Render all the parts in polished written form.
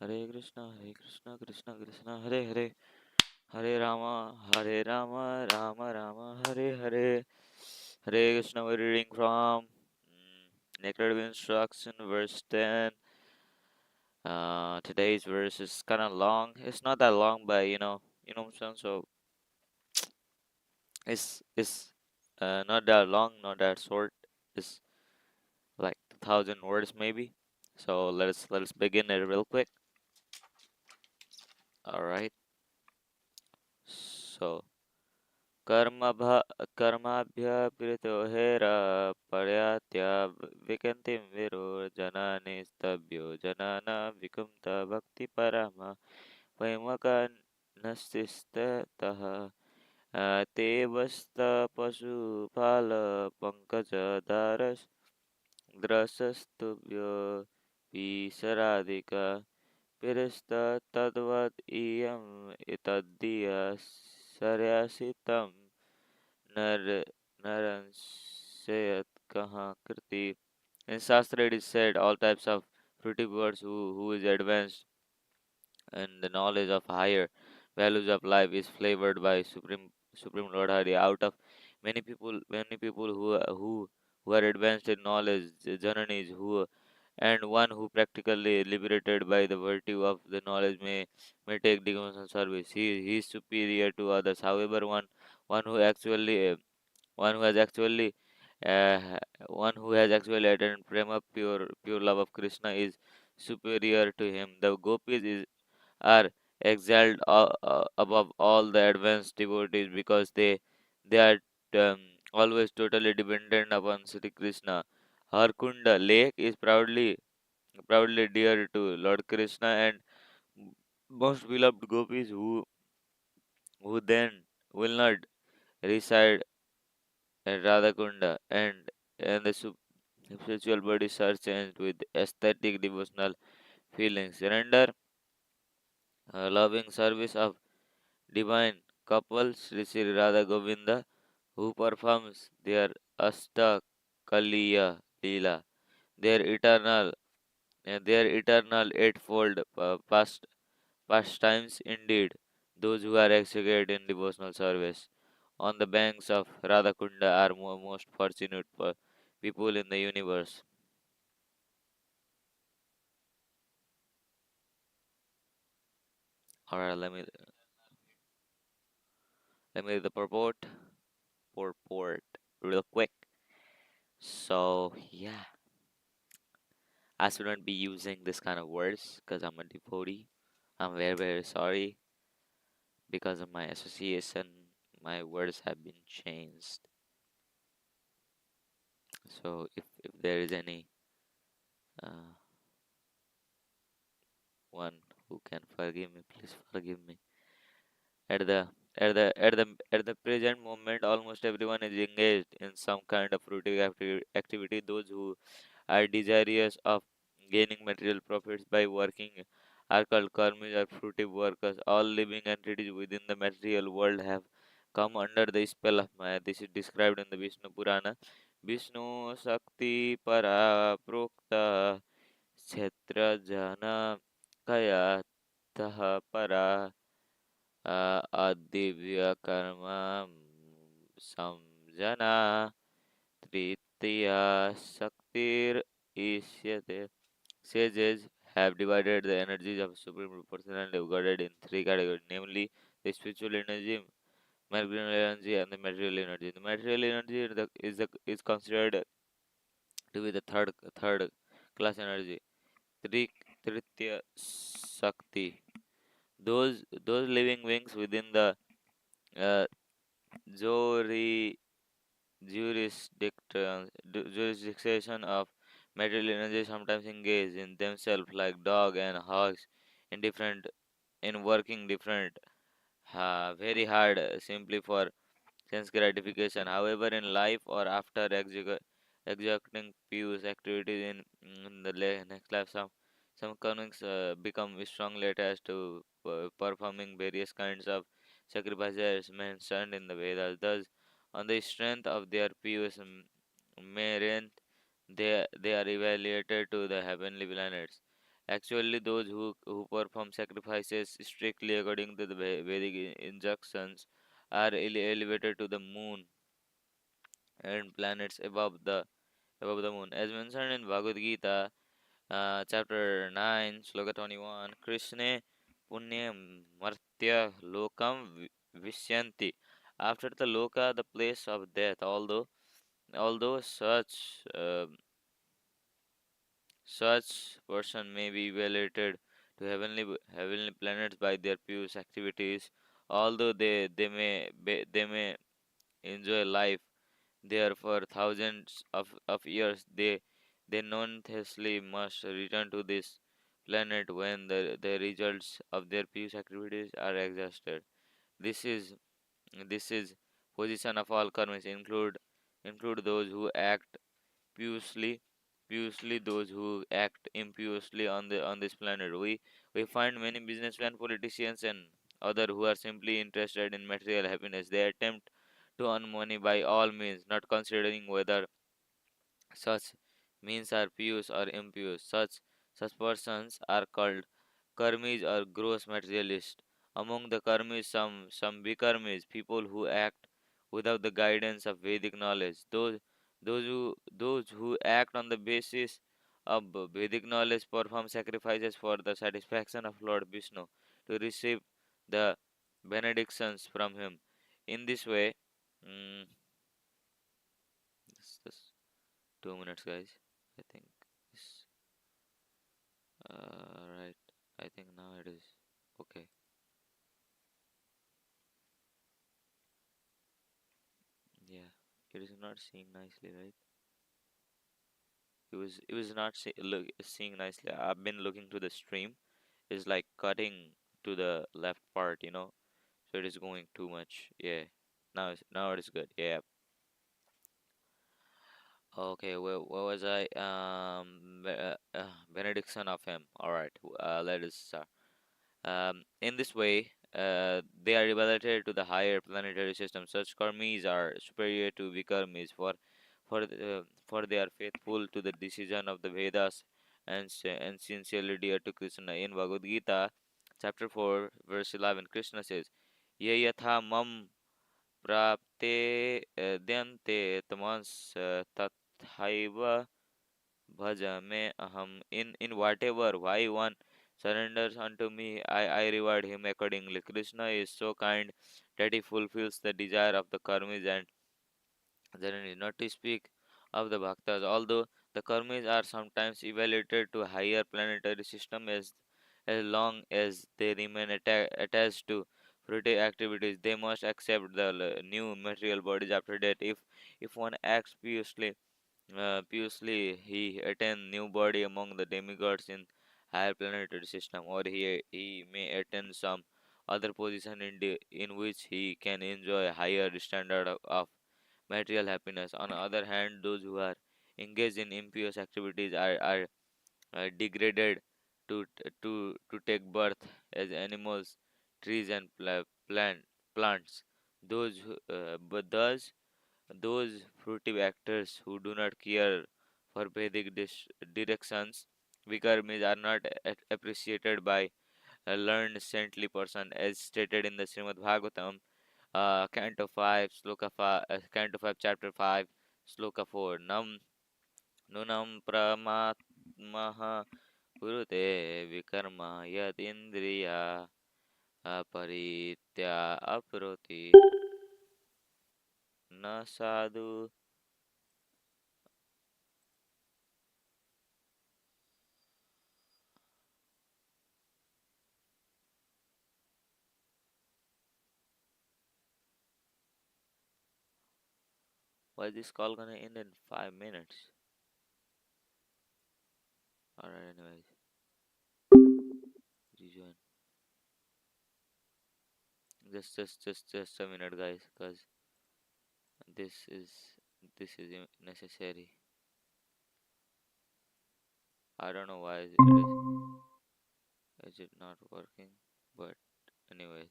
Hare Krishna, Krishna Krishna, Hare Hare, Hare Rama, Rama Rama, Hare Hare. Hare Krishna, we're reading from Nectar Instruction, verse 10. Today's verse is kind of long. It's not that long, but what I'm saying. So it's not that long, not that short. It's like 1,000 words maybe. So let us begin it real quick. All right. So कर्मभ कर्माभ्य Preeto हेर पर्यात्या विकन्तिं विरो जनानि स्तभ्यो जनाना विकुन्त भक्तिपरमा वैमकनस्तिस्ततः ते वस्त पशुपाल पङ्कजदारस् द्रशस्तुभ्यो विसराधिका पिरस्तद्वद् इयम् एतद्दिया सर्यासितम् Nar Naransayat Kaha Kriti. In Shastra it is said all types of fruity birds who is advanced and the knowledge of higher values of life is flavored by Supreme Lord Hari. Out of many people who are advanced in knowledge, Jananis who and one who practically liberated by the virtue of the knowledge may take devotional service. He is superior to others. However, one who actually one who has actually uh, one who has actually attained prema pure love of Krishna is superior to him. The gopis are exalted above all the advanced devotees because they are um, always totally dependent upon Sri Krishna. Harkunda lake is proudly dear to Lord Krishna and most beloved gopis who then will not reside at Radhakunda and the spiritual bodies are changed with aesthetic devotional feelings. Render loving service of divine couples Sri Sri Radha Govinda who performs their Asta Kaliya Leela, their eternal eightfold pastimes indeed. Those who are executed in devotional service on the banks of Radhakunda are most fortunate people in the universe. Alright, let me read the purport real quick. So yeah, I shouldn't be using this kind of words because I'm a devotee. I'm very sorry because of my association. My words have been changed. So if there is any uh, one who can forgive me, please forgive me. At the at the present moment, almost everyone is engaged in some kind of fruitive activity. Those who are desirous of gaining material profits by working are called karmis or fruitive workers. All living entities within the material world have come under the spell of Maya. This is described in the Vishnu Purana. Vishnu Shakti Para Prokta Kshetra Jana Kaya Tah Para Adivya Karma Samjana Tritiya Shaktir Ishyate. Sages have divided the energies of Supreme Personality of Godhead in three categories, namely the spiritual energy, material energy, and the material energy. The material energy is considered to be the third class energy. Tri, Tritya Shakti. Those living beings within the uh, Jori jurisdiction of material energy sometimes engage in themselves like dog and hogs in different in working different very hard simply for sense gratification. However, in life or after executing pious activities in the next life, some connects become strongly attached to performing various kinds of sacrifices mentioned in the Vedas. Thus, on the strength of their pious merit, they are evaluated to the heavenly planets. Actually, those who perform sacrifices strictly according to the Vedic injunctions are elevated to the moon and planets above the moon. As mentioned in Bhagavad Gita, chapter 9, sloka 21, Krishna punya martya lokam vishyanti. After the loka, the place of death, although such person may be elevated to heavenly planets by their pious activities, although they may enjoy life there for thousands of years, they nonetheless must return to this planet when the results of their pious activities are exhausted. This is this is position of all karmis include those who act piously piously those who act impiously on this planet. We find many businessmen, politicians, and other who are simply interested in material happiness. They attempt to earn money by all means, not considering whether such means are pious or impious. Such persons are called karmis or gross materialists. Among the karmis, some vikarmis, people who act without the guidance of Vedic knowledge. Those who act on the basis of Vedic knowledge perform sacrifices for the satisfaction of Lord Vishnu to receive the benedictions from him. In this way, mm, this 2 minutes, guys. I think this. Right. I think now it is okay. Yeah, it is not seeing nicely, right? It was not seeing nicely. I've been looking to the stream. It's like cutting to the left part. So it is going too much. Yeah. Now it is good. Yeah. Okay. Where was I? Benediction of him. All right. Let us start. In this way, they are related to the higher planetary system. Such karmis are superior to vikarmis, for they are faithful to the decision of the Vedas and sincerely dear to Krishna. In Bhagavad Gita, chapter 4, verse 11, Krishna says, "Ye yatha mam prapte dyante tamans tathaiva Bhaja aham. In whatever why one surrenders unto me, I reward him accordingly. Krishna is so kind that he fulfills the desire of the karmis and generally not to speak of the bhaktas. Although the karmis are sometimes evaluated to higher planetary system as long as they remain attached to fruitive activities, they must accept the new material bodies after that. If one acts piously, he attained new body among the demigods in higher planetary system, or he may attain some other position in which he can enjoy a higher standard of material happiness. On the other hand, those who are engaged in impious activities are degraded to take birth as animals, trees, and plants. But those fruitive actors who do not care for Vedic directions, Vikarmis are not appreciated by a learned saintly person, as stated in the Srimad Bhagavatam, Canto 5, Chapter 5, Sloka 4. Nunam pramatmaha kurute vikarma yadindriya aparitya aproti na sadhu. Why is this call gonna end in 5 minutes? Alright, anyways, rejoin. Just a minute, guys, because this is necessary. I don't know why is it not working, but anyways,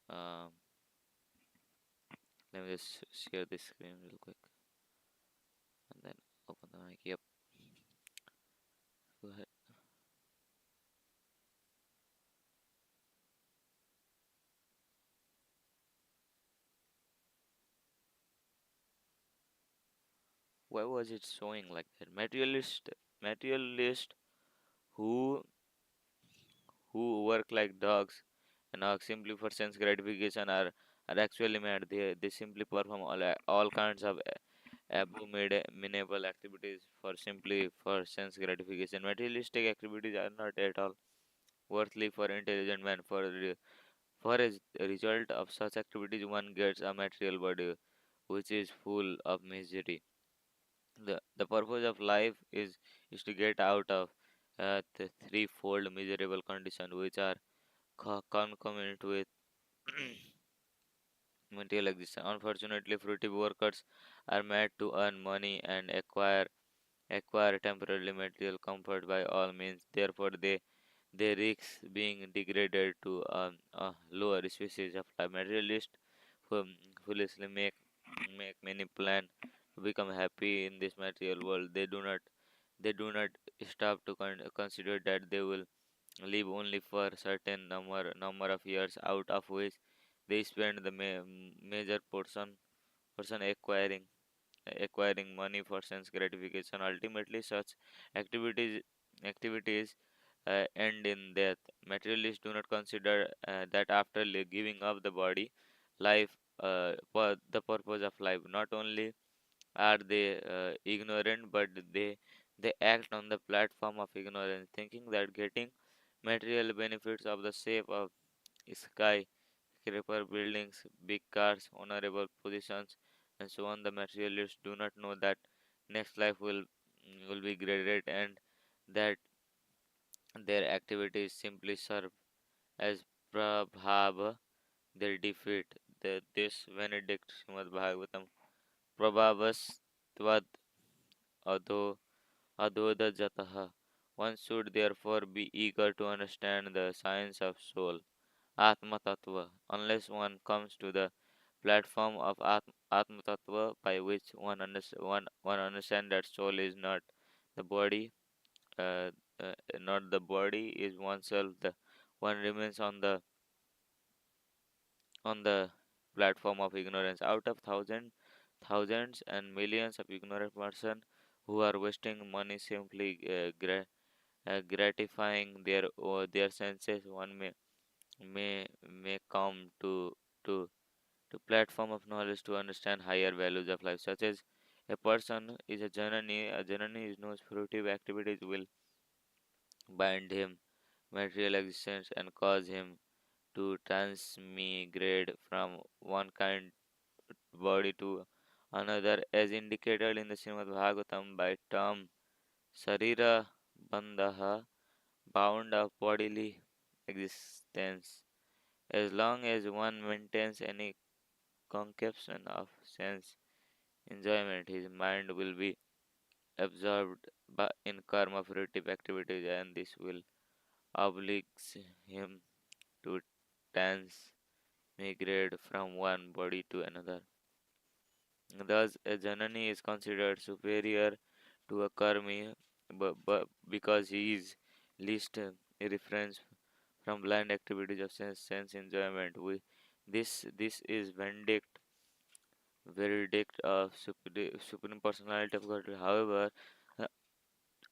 um, let me just share this screen real quick and then open the mic. Yep. Go ahead. Why was it showing like that? Materialist who who work like dogs and are simply for sense gratification are actually mad. They simply perform all kinds of abominable activities for simply for sense gratification. Materialistic activities are not at all worthly for intelligent man. For a result of such activities, one gets a material body which is full of misery. The purpose of life is to get out of the threefold miserable condition which are concomitant with material existence. Unfortunately, fruitive workers are made to earn money and acquire temporary material comfort by all means. Therefore, they risk being degraded to a lower species of life. Materialists who foolishly make many plan to become happy in this material world. They do not stop to consider that they will live only for certain number of years, out of which they spend the major portion acquiring money for sense gratification. Ultimately, such activities end in death. Materialists do not consider that after giving up the body, life, the purpose of life. Not only are they ignorant, but they act on the platform of ignorance, thinking that getting material benefits of the shape of sky, skyscraper buildings, big cars, honorable positions, and so on. The materialists do not know that next life will be graded, and that their activities simply serve as prabhava, their defeat. This Benedict Srimad Bhagavatam Prabhavas Tvad Adho Adhoda Jataha. One should therefore be eager to understand the science of soul, Atma Tattva, unless one comes to the platform of Atma Tattva, by which one understands that soul is not the body, uh, not the body is oneself. The one remains on the platform of ignorance. Out of thousands and millions of ignorant person who are wasting money simply gratifying their senses, one may come to to platform of knowledge to understand higher values of life, such as a person is a janani. A janani is knows fruitive activities will bind him material existence and cause him to transmigrate from one kind body to another, as indicated in the Srimad Bhagavatam by term Sarira Bandhaha, bound of bodily existence. As long as one maintains any conception of sense enjoyment, his mind will be absorbed in karma fruitive activities, and this will obliges him to transmigrate from one body to another. Thus, a Janani is considered superior to a Karmi, but because he is least a reference from blind activities of sense enjoyment. This is verdict of supreme personality of God. However, uh,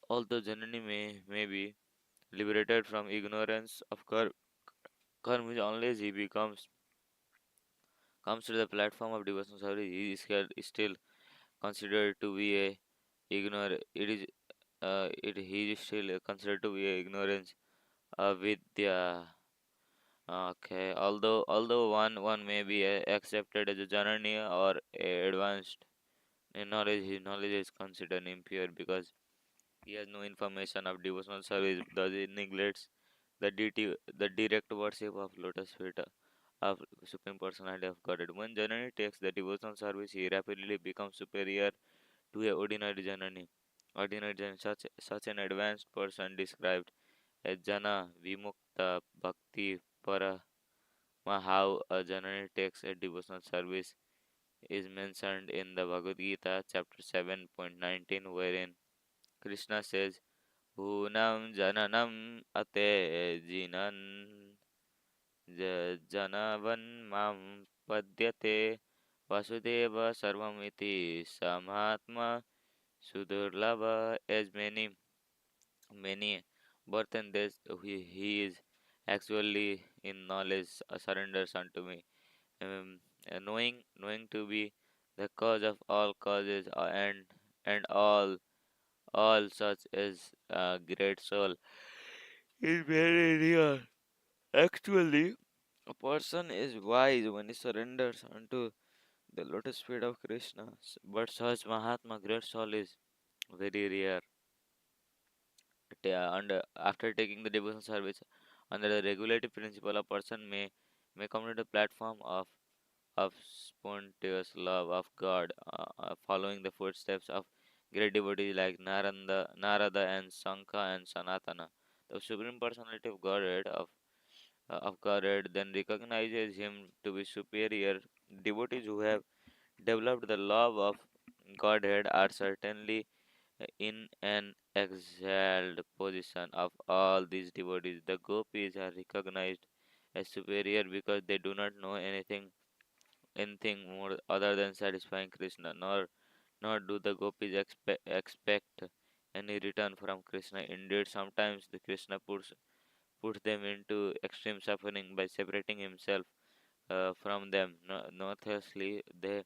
although Janani may be liberated from ignorance of karma, unless he comes to the platform of devotional service, he is still considered to be a ignore. He is still considered to be a ignorance with the okay. Although one may be accepted as a janani or a advanced in knowledge, his knowledge is considered impure because he has no information of devotional service. Thus, he neglects the direct worship of lotus feet of Supreme Personality of Godhead. When Janani takes the devotional service, he rapidly becomes superior to a ordinary Janani. Ordinary Janani, such an advanced person described as Jana Vimukta Bhakti Para. How a Janani takes a devotional service is mentioned in the Bhagavad Gita, chapter 7.19, wherein Krishna says, ऊनं जननम् अतेजिनन् जनवन्मां पद्यते Vasudev सर्वमिति स महात्मा सुदुर्लभ as many birth and death he is actually in knowledge surrenders unto me, um, knowing to be the cause of all causes, and all such is a great soul is very real. Actually, a person is wise when he surrenders unto the lotus feet of Krishna, but such Mahatma great soul is very rare. And after taking the devotional service under the regulative principle, a person may come to the platform of spontaneous love of God, following the footsteps of great devotees like Narada and Sankha and Sanatana. The Supreme Personality of Godhead then recognizes him to be superior. Devotees who have developed the love of Godhead are certainly in an exalted position. Of all these devotees, the gopis are recognized as superior because they do not know anything more other than satisfying Krishna, nor do the gopis expect any return from Krishna. Indeed, sometimes the Krishna puts them into extreme suffering by separating himself from them. Nothlessly, they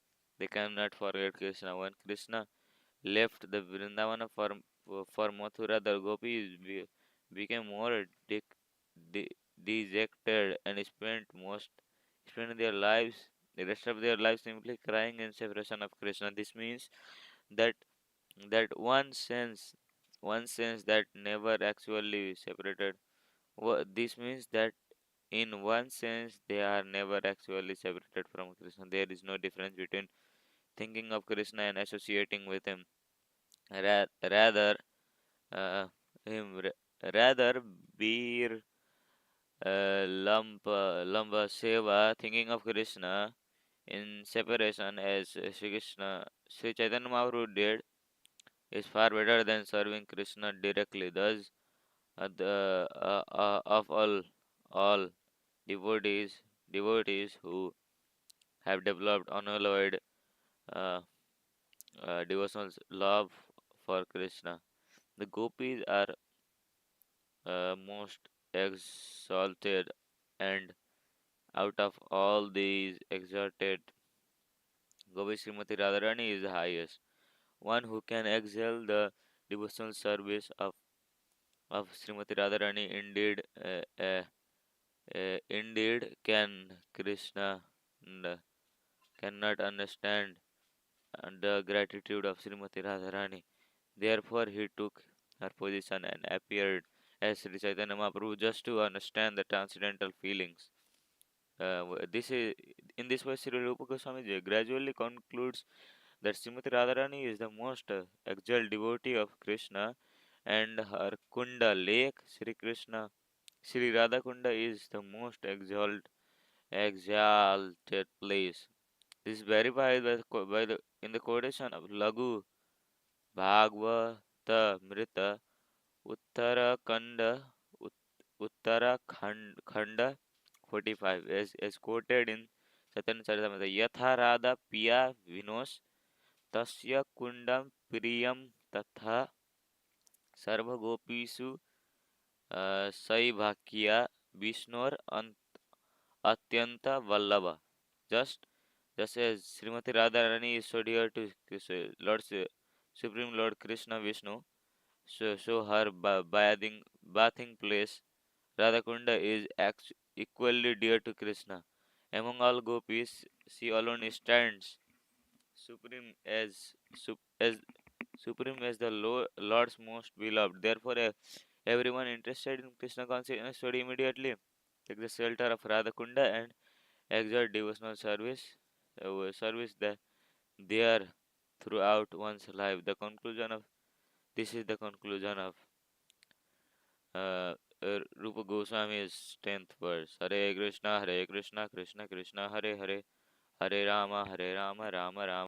cannot forget Krishna. When Krishna left the Vrindavana for Mathura, the gopis became more de- dejected and spent their lives the rest of their lives simply crying in separation of Krishna. This means that that one sense that never actually separated. This means that in one sense they are never actually separated from Krishna. There is no difference between thinking of Krishna and associating with him. Rather, uh, him rather beer Lamba Seva, thinking of Krishna in separation as Sri Krishna, Sri Chaitanya Mahaprabhu did, is far better than serving Krishna directly. Thus, of all devotees who have developed unalloyed uh, devotional love for Krishna, the gopis are most exalted, and out of all these exalted, Gopi Srimati Radharani is the highest, one who can excel the devotional service of Srimati Radharani. Indeed, can Krishna n- cannot understand the gratitude of Srimati Radharani. Therefore, he took her position and appeared as Sri Chaitanya Mahaprabhu just to understand the transcendental feelings. This is in this way, Sri Rupa Goswami gradually concludes that Srimati Radharani is the most exalted devotee of Krishna, and her Kunda lake, Sri Radha Kunda, is the most exalted place. This is verified by the in the quotation of Lagu Bhagavata Mrita Uttarakhanda Uttarakhanda 45 as quoted in Chaitanya Charitamrita. Yatha Radha Piya Vinos Tasya Kundam Priyam Tatha Sarvagopishu Saibhakya Vishnor Atyanta Vallabha. Just just as Srimati Radharani is so dear to Supreme Lord Krishna Vishnu, so her bathing place Radhakunda is equally dear to Krishna. Among all gopis, she alone stands supreme as supreme as the Lord's most beloved. Therefore, everyone interested in Krishna consciousness should immediately take the shelter of Radhakunda and exert devotional service there throughout one's life. This is the conclusion of uh, Rupa Goswami's 10th verse. Hare Krishna, Krishna Krishna, Hare Hare, Hare Rama, Rama Rama.